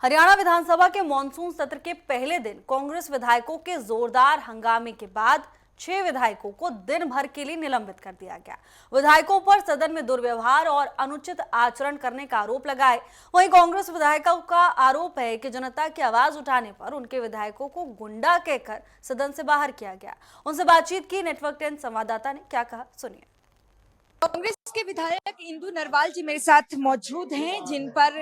हरियाणा विधानसभा के मॉनसून सत्र के पहले दिन कांग्रेस विधायकों के जोरदार हंगामे के बाद 6 विधायकों को दिन भर के लिए निलंबित कर दिया गया। विधायकों पर सदन में दुर्व्यवहार और अनुचित आचरण करने का आरोप लगाए। वहीं कांग्रेस विधायकों का आरोप है कि जनता की आवाज उठाने पर उनके विधायकों को गुंडा कहकर सदन से बाहर किया गया। उनसे बातचीत की नेटवर्क 10 संवाददाता ने, क्या कहा सुनिए। कांग्रेस के विधायक इंदु नरवाल जी मेरे साथ मौजूद हैं, जिन पर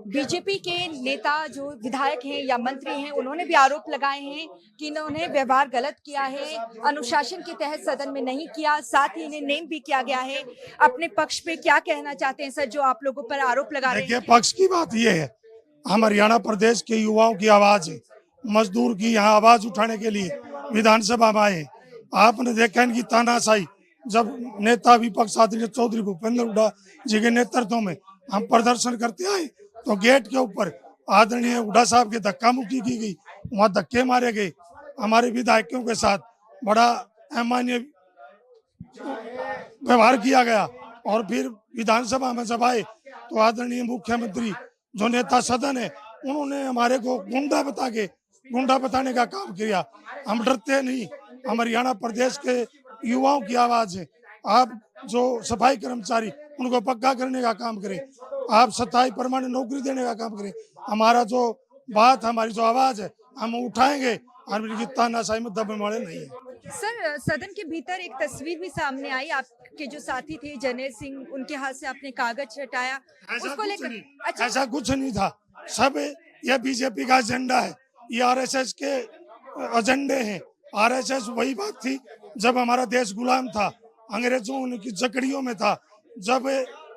बीजेपी के नेता जो विधायक हैं या मंत्री हैं, उन्होंने भी आरोप लगाए हैं कि इन्होंने व्यवहार गलत किया है, अनुशासन के तहत सदन में नहीं किया, साथ ही इन्हें नेम भी किया गया है। अपने पक्ष पे क्या कहना चाहते हैं सर, जो आप लोगों पर आरोप लगा रहे हैं? देखिए, पक्ष की बात यह है, हम हरियाणा प्रदेश के युवाओं की आवाज है, मजदूर की यहाँ आवाज उठाने के लिए विधानसभा में आए। आपने देखा इनकी तानाशाही, जब नेता विपक्ष आदरणीय चौधरी भूपेंद्र हुड्डा जी के नेतृत्व में हम प्रदर्शन करते आए तो गेट के ऊपर आदरणीय हुड्डा साहब के धक्का मुक्की की गई, वहाँ धक्के मारे गए। हमारे विधायकों के साथ बड़ा अमान्य व्यवहार किया गया और फिर विधानसभा में जब आए तो आदरणीय मुख्यमंत्री जो नेता सदन है, उन्होंने हमारे को गुंडा बताने का काम किया। हम डरते नहीं, हम हरियाणा प्रदेश के युवाओं की आवाज है। आप जो सफाई कर्मचारी, उनको पक्का करने का काम करें, आप स्थायी परमानेंट नौकरी देने का काम करें। हमारा जो बात, हमारी जो आवाज है, हम उठाएंगे। और तानाशाही में दबने वाले नहीं है। सर, सदन के भीतर एक तस्वीर भी सामने आई, आपके जो साथी थे जर्नैल सिंह, उनके हाथ से आपने कागज हटाया, उसको लेकर। अच्छा, ऐसा कुछ नहीं था। सब ये बीजेपी का एजेंडा है, ये आरएसएस के एजेंडे हैं। आरएसएस वही बात थी जब हमारा देश गुलाम था, अंग्रेजों की जकड़ियों में था, जब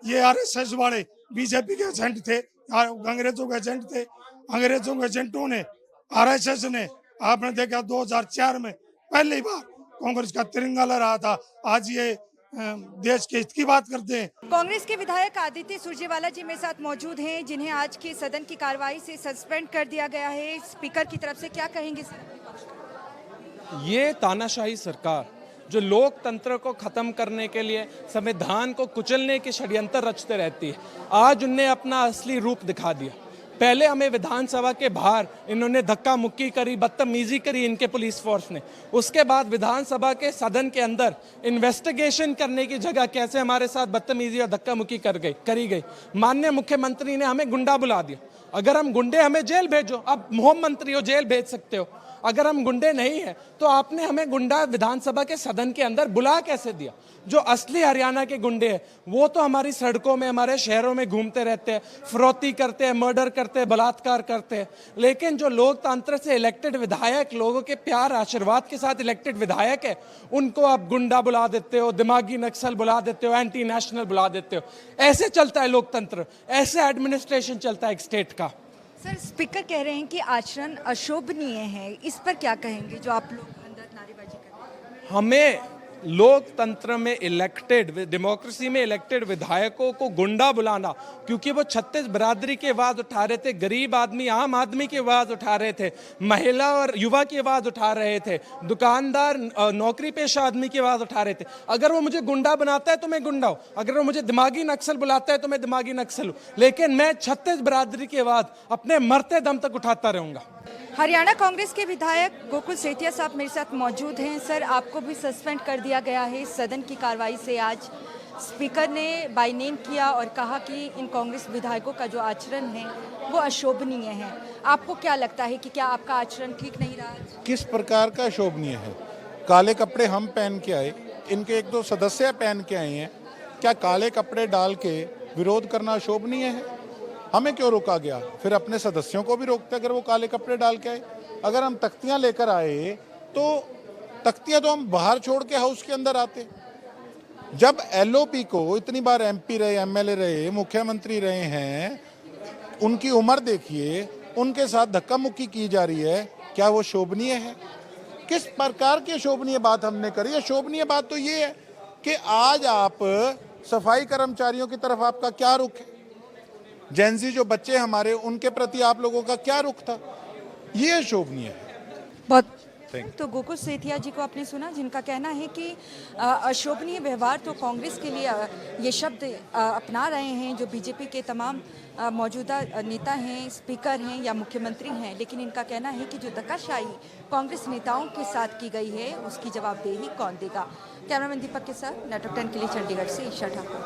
ये आरएसएस वाले बीजेपी के एजेंट थे, अंग्रेजों के एजेंट थे। अंग्रेजों के एजेंटों ने, आरएसएस ने, आपने देखा 2004 में पहली बार कांग्रेस का तिरंगा लहरा था। आज ये देश के हित की बात करते हैं। कांग्रेस के विधायक आदित्य सुरजेवाला जी मेरे साथ मौजूद हैं, जिन्हें आज के सदन की कार्रवाई से सस्पेंड कर दिया गया है स्पीकर की तरफ से। क्या कहेंगे सर? ये तानाशाही सरकार जो लोकतंत्र को खत्म करने के लिए, संविधान को कुचलने के षड्यंत्र रचते रहती है, आज उनने अपना असली रूप दिखा दिया। पहले हमें विधानसभा के बाहर इन्होंने धक्का मुक्की करी, बदतमीजी करी इनके पुलिस फोर्स ने। उसके बाद विधानसभा के सदन के अंदर इन्वेस्टिगेशन करने की जगह कैसे हमारे साथ बदतमीजी और धक्का मुक्की करी गई। माननीय मुख्यमंत्री ने हमें गुंडा बुला दिया। अगर हम गुंडे, हमें जेल भेजो। अब मुख्यमंत्री हो, जेल भेज सकते हो। अगर हम गुंडे नहीं है तो आपने हमें गुंडा विधानसभा के सदन के अंदर बुला कैसे दिया? जो असली हरियाणा के गुंडे हैं वो तो हमारी सड़कों में, हमारे शहरों में घूमते रहते हैं, फिरौती करते हैं, मर्डर करते हैं, बलात्कार करते हैं। लेकिन जो लोकतंत्र से इलेक्टेड विधायक, लोगों के प्यार आशीर्वाद के साथ इलेक्टेड विधायक है, उनको आप गुंडा बुला देते हो, दिमागी नक्सल बुला देते हो, एंटी नेशनल बुला देते हो। ऐसे चलता है लोकतंत्र, ऐसे एडमिनिस्ट्रेशन चलता है एक स्टेट का। सर, स्पीकर कह रहे हैं कि आचरण अशोभनीय है, इस पर क्या कहेंगे जो आप लोग अंदर नारेबाजी कर रहे हैं? हमें लोकतंत्र में इलेक्टेड, डेमोक्रेसी में इलेक्टेड विधायकों को गुंडा बुलाना, क्योंकि वो 36 बिरादरी की आवाज उठा रहे थे, गरीब आदमी, आम आदमी की आवाज उठा रहे थे, महिला और युवा की आवाज उठा रहे थे, दुकानदार, नौकरी पेशा आदमी की आवाज उठा रहे थे। अगर वो मुझे गुंडा बनाता है तो मैं गुंडा हूं, अगर वो मुझे दिमागी नक्सल बुलाता है तो मैं दिमागी नक्सल हूं, लेकिन मैं 36 बिरादरी की आवाज अपने मरते दम तक उठाता रहूंगा। हरियाणा कांग्रेस के विधायक गोकुल सेतिया साहब मेरे साथ मौजूद हैं। सर, आपको भी सस्पेंड कर दिया गया है सदन की कार्रवाई से। आज स्पीकर ने बाय नेम किया और कहा कि इन कांग्रेस विधायकों का जो आचरण है वो अशोभनीय है। आपको क्या लगता है कि क्या आपका आचरण ठीक नहीं रहा? किस प्रकार का अशोभनीय है? काले कपड़े हम पहन के आए, इनके 1-2 सदस्य पहन के आए हैं। क्या काले कपड़े डाल के विरोध करना अशोभनीय है? हमें क्यों रोका गया? फिर अपने सदस्यों को भी रोकते अगर वो काले कपड़े डाल के आए। अगर हम तख्तियां लेकर आए तो तख्तियां तो हम बाहर छोड़ के हाउस के अंदर आते। जब एलओपी को इतनी बार एमपी रहे, एमएलए रहे, मुख्यमंत्री रहे हैं, उनकी उम्र देखिए, उनके साथ धक्का मुक्की की जा रही है, क्या वो शोभनीय है? किस प्रकार की शोभनीय बात हमने करी? शोभनीय बात तो ये है कि आज आप सफाई कर्मचारियों की तरफ आपका क्या रुख है? जेनजी जो बच्चे हमारे, उनके प्रति आप लोगों का क्या रुख था? ये शोभनीय है। बहुत तो गोकुल सेतिया जी को आपने सुना, जिनका कहना है कि अशोभनीय व्यवहार तो कांग्रेस के लिए ये शब्द अपना रहे हैं जो बीजेपी के तमाम मौजूदा नेता हैं, स्पीकर हैं या मुख्यमंत्री हैं, लेकिन इनका कहना है कि जो धक्काशाही कांग्रेस नेताओं के साथ की गई है उसकी जवाबदेही कौन देगा। कैमरामैन दीपक के साथ नेटवर्क 10 के लिए चंडीगढ़ से ईशा ठाकुर।